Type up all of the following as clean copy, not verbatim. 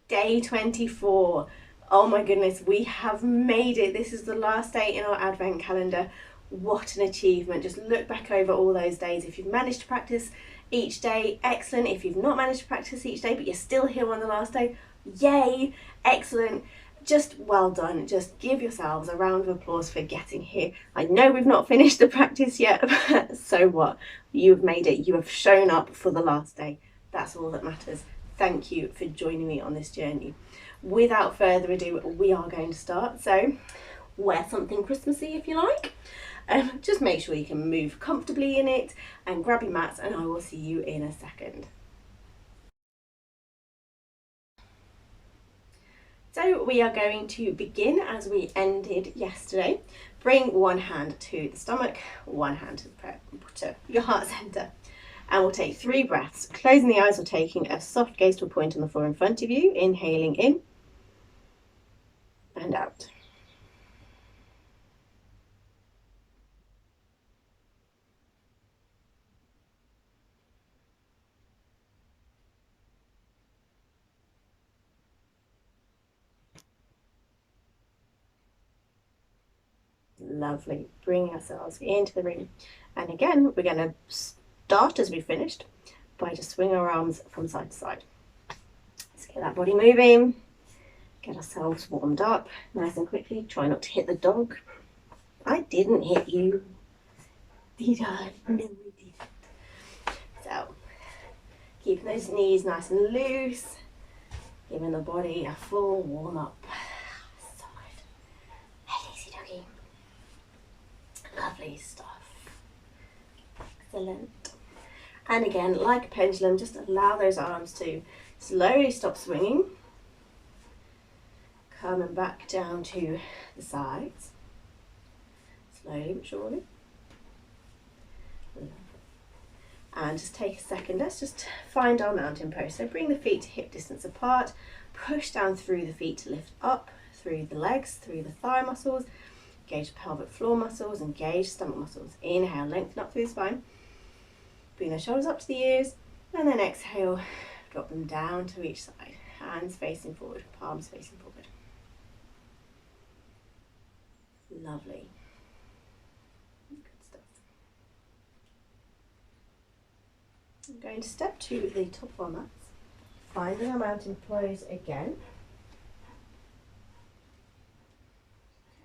Day 24. Oh my goodness, we have made it. This is the last day in our advent calendar. What an achievement. Just look back over all those days. If you've managed to practice each day, excellent. If you've not managed to practice each day, but you're still here on the last day, yay, excellent. Just well done. Just give yourselves a round of applause for getting here. I know we've not finished the practice yet, but so what? You've made it. You have shown up for the last day. That's all that matters. Thank you for joining me on this journey. Without further ado, we are going to start. So wear something Christmassy if you like. Just make sure you can move comfortably in it and grab your mats, and I will see you in a second. So we are going to begin as we ended yesterday. Bring one hand to the stomach, one hand to your heart centre. And we'll take 3 breaths, closing the eyes or taking a soft gaze to a point on the floor in front of you. Inhaling in and out. Lovely. Bring ourselves into the room. And again, we're going to start as we finished by just swinging our arms from side to side. Let's get that body moving. Get ourselves warmed up nice and quickly. Try not to hit the dog. I didn't hit you. Did I? No, we didn't. So, keeping those knees nice and loose. Giving the body a full warm up. So good. Lazy doggy. Lovely stuff. Excellent. And again, like a pendulum, just allow those arms to slowly stop swinging. Coming back down to the sides. Slowly but surely. And just take a second, let's just find our mountain pose. So bring the feet to hip distance apart, push down through the feet to lift up, through the legs, through the thigh muscles, engage pelvic floor muscles, engage stomach muscles. Inhale, lengthen up through the spine. Bring the shoulders up to the ears, and then exhale, drop them down to each side. Hands facing forward, palms facing forward. Lovely. Good stuff. I'm going to step to the top of our mats, finding our mountain pose again.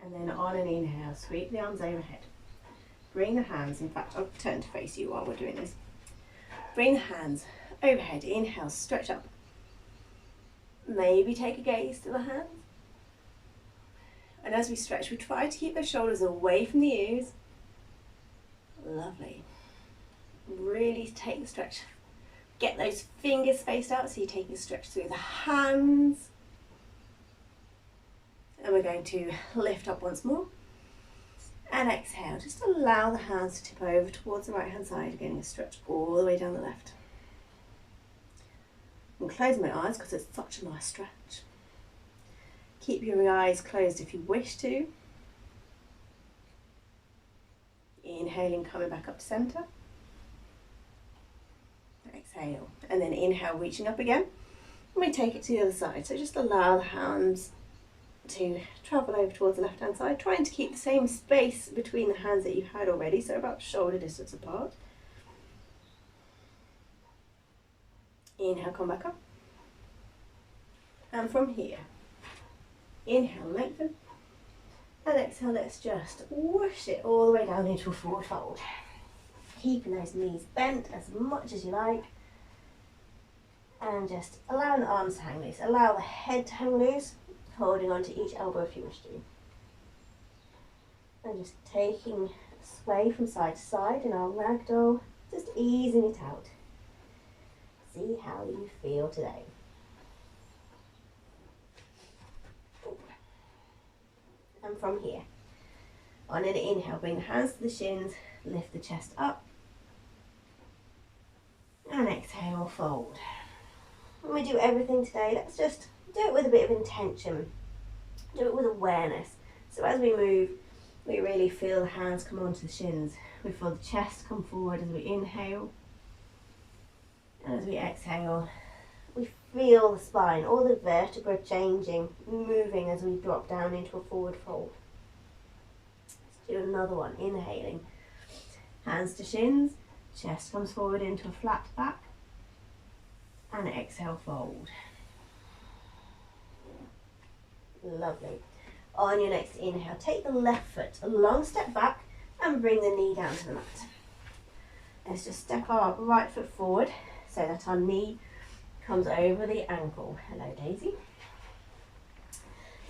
And then on an inhale, sweep the arms overhead. Bring the hands, in fact, I'll turn to face you while we're doing this. Bring the hands overhead, inhale, stretch up. Maybe take a gaze to the hands. And as we stretch, we try to keep the shoulders away from the ears. Lovely. Really take the stretch. Get those fingers spaced out so you're taking a stretch through the hands. And we're going to lift up once more. And exhale, just allow the hands to tip over towards the right hand side, getting a stretch all the way down the left. I'm closing my eyes because it's such a nice stretch. Keep your eyes closed if you wish to. Inhaling, coming back up to centre. Exhale, and then inhale, reaching up again. And we take it to the other side. So just allow the hands to travel over towards the left hand side, trying to keep the same space between the hands that you've had already, so about shoulder distance apart. Inhale, come back up. And from here, inhale, lengthen. And exhale, let's just whoosh it all the way down into a forward fold. Keeping those knees bent as much as you like. And just allowing the arms to hang loose. Allow the head to hang loose, holding onto each elbow if you wish to. And just taking a sway from side to side in our ragdoll, just easing it out. See how you feel today. And from here, on an inhale, bring the hands to the shins, lift the chest up. And exhale, fold. When we do everything today, let's just do it with a bit of intention. Do it with awareness. So as we move, we really feel the hands come onto the shins. We feel the chest come forward as we inhale. And as we exhale, we feel the spine, all the vertebra changing, moving as we drop down into a forward fold. Let's do another one, inhaling. Hands to shins, chest comes forward into a flat back, and exhale, fold. Lovely. On your next inhale, take the left foot a long step back and bring the knee down to the mat. Let's just step our right foot forward so that our knee comes over the ankle. Hello, Daisy.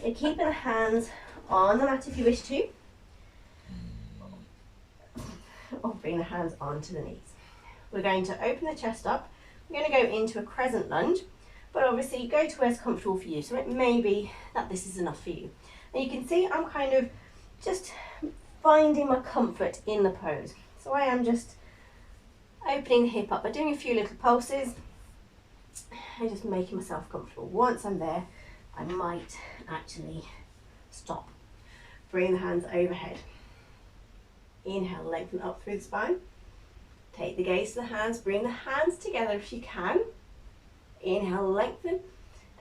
You're keeping the hands on the mat if you wish to, or bring the hands onto the knees. We're going to open the chest up. We're going to go into a crescent lunge, but obviously go to where's comfortable for you. So it may be that this is enough for you. And you can see I'm kind of just finding my comfort in the pose. So I am just opening the hip up by doing a few little pulses and just making myself comfortable. Once I'm there, I might actually stop. Bring the hands overhead. Inhale, lengthen up through the spine. Take the gaze to the hands, bring the hands together if you can. Inhale, lengthen,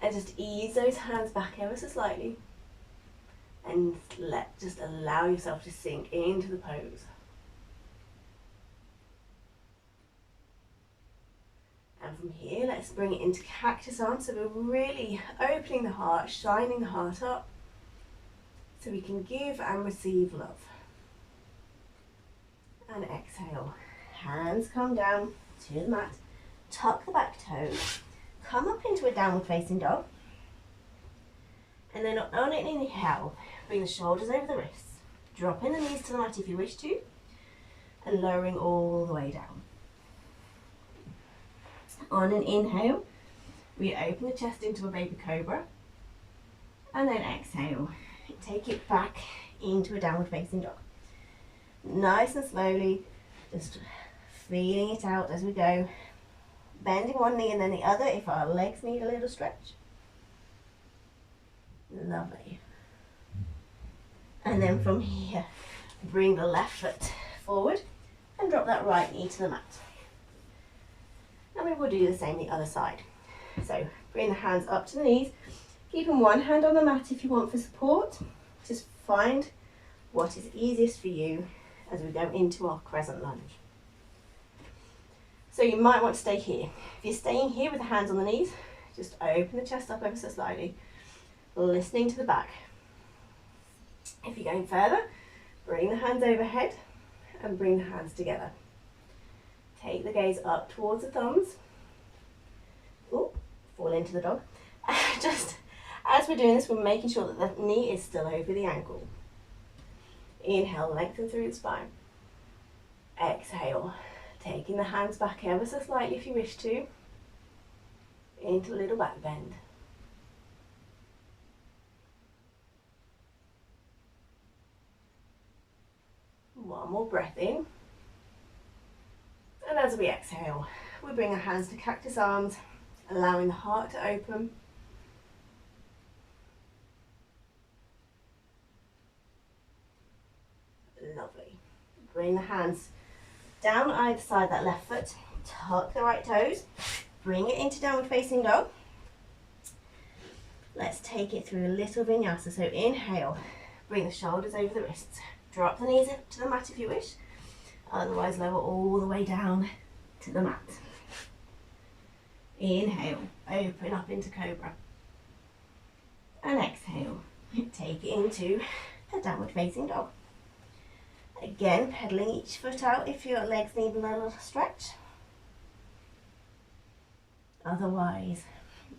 and just ease those hands back ever so slightly. And just allow yourself to sink into the pose. And from here, let's bring it into cactus arms. So we're really opening the heart, shining the heart up, so we can give and receive love. And exhale. Hands come down to the mat. Tuck the back toes. Come up into a downward facing dog. And then on an inhale, bring the shoulders over the wrists. Dropping the knees to the mat if you wish to. And lowering all the way down. On an inhale, we open the chest into a baby cobra. And then exhale. Take it back into a downward facing dog. Nice and slowly, just feeling it out as we go. Bending one knee and then the other if our legs need a little stretch. Lovely. And then from here, bring the left foot forward and drop that right knee to the mat. And we will do the same the other side. So bring the hands up to the knees, keeping one hand on the mat if you want for support. Just find what is easiest for you as we go into our crescent lunge. So you might want to stay here. If you're staying here with the hands on the knees, just open the chest up ever so slightly, listening to the back. If you're going further, bring the hands overhead and bring the hands together. Take the gaze up towards the thumbs. Ooh, fall into the dog. Just as we're doing this, we're making sure that the knee is still over the ankle. Inhale, lengthen through the spine. Exhale, taking the hands back ever so slightly if you wish to, into a little back bend. One more breath in. And as we exhale, we bring our hands to cactus arms, allowing the heart to open. Lovely. Bring the hands down either side of that left foot, tuck the right toes, bring it into downward facing dog. Let's take it through a little vinyasa. So inhale, bring the shoulders over the wrists, drop the knees to the mat if you wish, otherwise lower all the way down to the mat. Inhale, open up into cobra, and exhale, take it into a downward facing dog. Again, pedaling each foot out if your legs need a little stretch. Otherwise,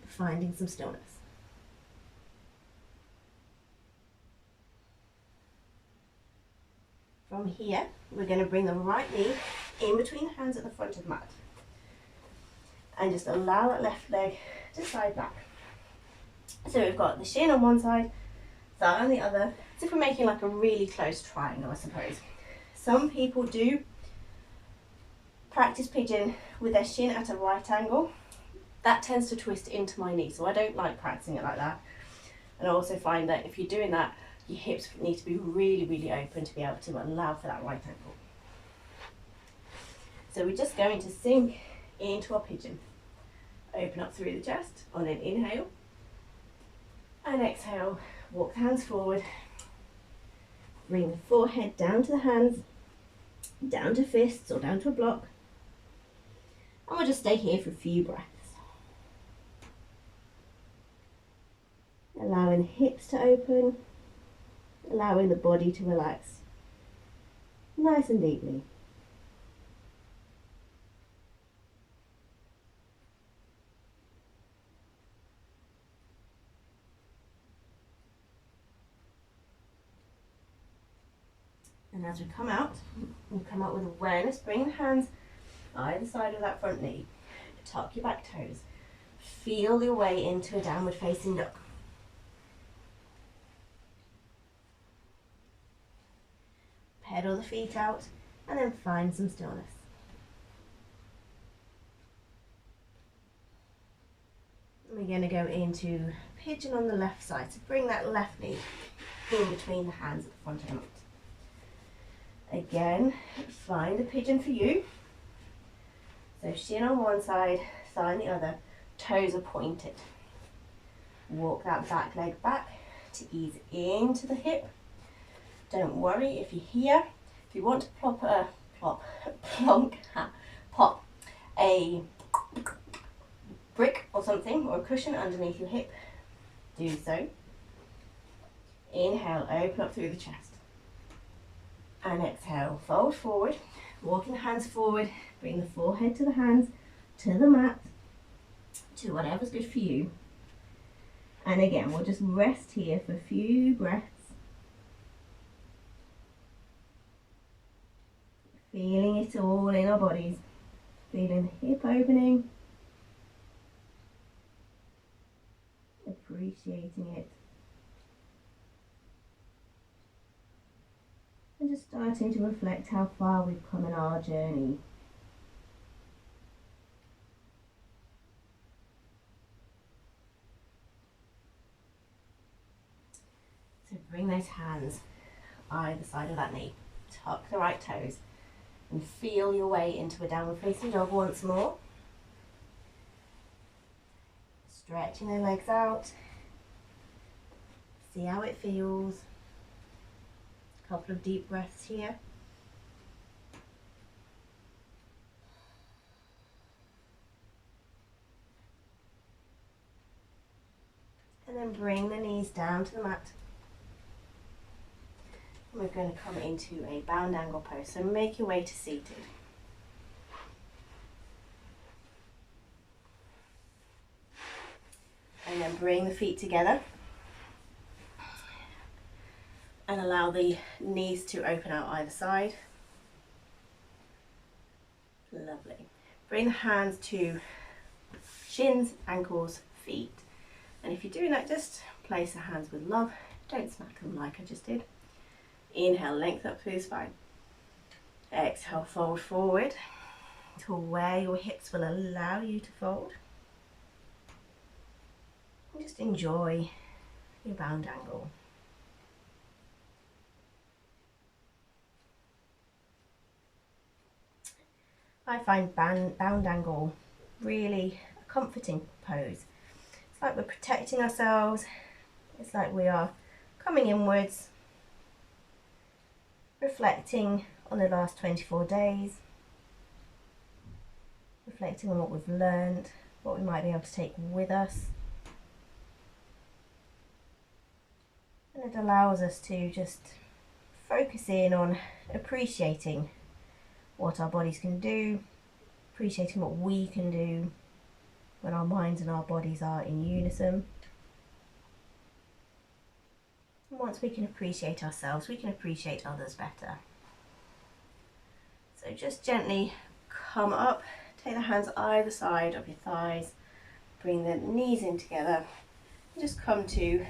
finding some stillness. From here, we're going to bring the right knee in between the hands at the front of the mat. And just allow that left leg to slide back. So we've got the shin on one side, thigh on the other. As if we're making like a really close triangle, I suppose. Some people do practice pigeon with their shin at a right angle. That tends to twist into my knee, so I don't like practicing it like that. And I also find that if you're doing that, your hips need to be really, really open to be able to allow for that right angle. So we're just going to sink into our pigeon. Open up through the chest on an inhale. And exhale, walk the hands forward. Bring the forehead down to the hands, down to fists or down to a block. And we'll just stay here for a few breaths. Allowing the hips to open, allowing the body to relax nice and deeply. And as we come out, we'll come out with awareness. Bring the hands either side of that front knee. Tuck your back toes. Feel your way into a downward facing dog. Pedal the feet out and then find some stillness. We're going to go into pigeon on the left side. So bring that left knee in between the hands at the front of the mat. Again, find a pigeon for you. So shin on one side, thigh on the other, toes are pointed. Walk that back leg back to ease into the hip. Don't worry if you're here. If you want to pop a brick or something or a cushion underneath your hip, do so. Inhale, open up through the chest. And exhale, fold forward, walking the hands forward, bring the forehead to the hands, to the mat, to whatever's good for you. And again, we'll just rest here for a few breaths. Feeling it all in our bodies, feeling the hip opening, appreciating it. And just starting to reflect how far we've come in our journey. So bring those hands either side of that knee. Tuck the right toes and feel your way into a downward facing dog once more. Stretching the legs out. See how it feels. Couple of deep breaths here. And then bring the knees down to the mat. And we're going to come into a bound angle pose. So make your way to seated. And then bring the feet together. And allow the knees to open out either side. Lovely. Bring the hands to shins, ankles, feet. And if you're doing that, just place the hands with love. Don't smack them like I just did. Inhale, lengthen up through the spine. Exhale, fold forward to where your hips will allow you to fold. And just enjoy your bound angle. I find bound angle really a comforting pose. It's like we're protecting ourselves. It's like we are coming inwards, reflecting on the last 24 days, reflecting on what we've learned, what we might be able to take with us. And it allows us to just focus in on appreciating what our bodies can do, appreciating what we can do when our minds and our bodies are in unison. And once we can appreciate ourselves, we can appreciate others better. So just gently come up, take the hands either side of your thighs, bring the knees in together, and just come to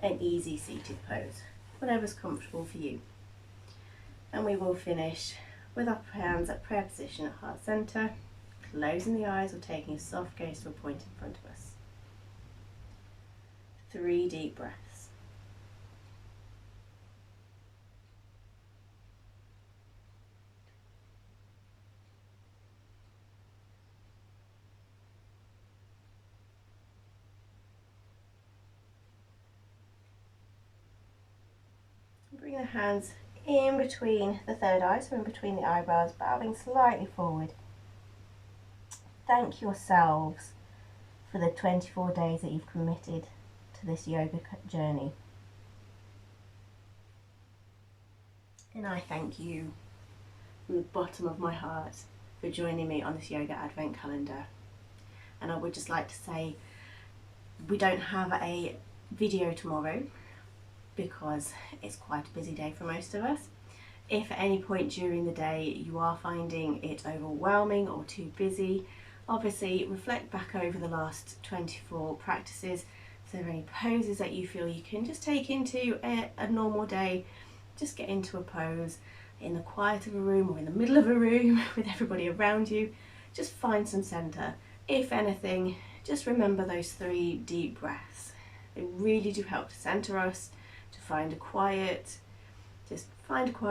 an easy seated pose, whatever's comfortable for you. And we will finish with our hands at prayer position at heart center, closing the eyes or taking a soft gaze to a point in front of us. 3 deep breaths. the hands in between the third eye, so in between the eyebrows, bowing slightly forward. Thank yourselves for the 24 days that you've committed to this yoga journey. And I thank you from the bottom of my heart for joining me on this yoga advent calendar. And I would just like to say, we don't have a video tomorrow because it's quite a busy day for most of us. If at any point during the day you are finding it overwhelming or too busy, obviously reflect back over the last 24 practices. If there are any poses that you feel you can just take into a normal day, just get into a pose in the quiet of a room or in the middle of a room with everybody around you. Just find some centre. If anything, just remember those 3 deep breaths. They really do help to centre us, to find a quiet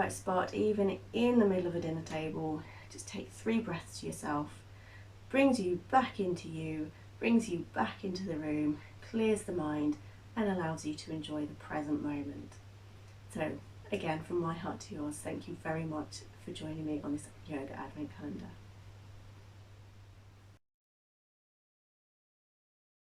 spot, even in the middle of a dinner table. Just take 3 breaths to yourself. Brings you back into you, brings you back into the room, clears the mind, and allows you to enjoy the present moment. So again, from my heart to yours, thank you very much for joining me on this yoga advent calendar.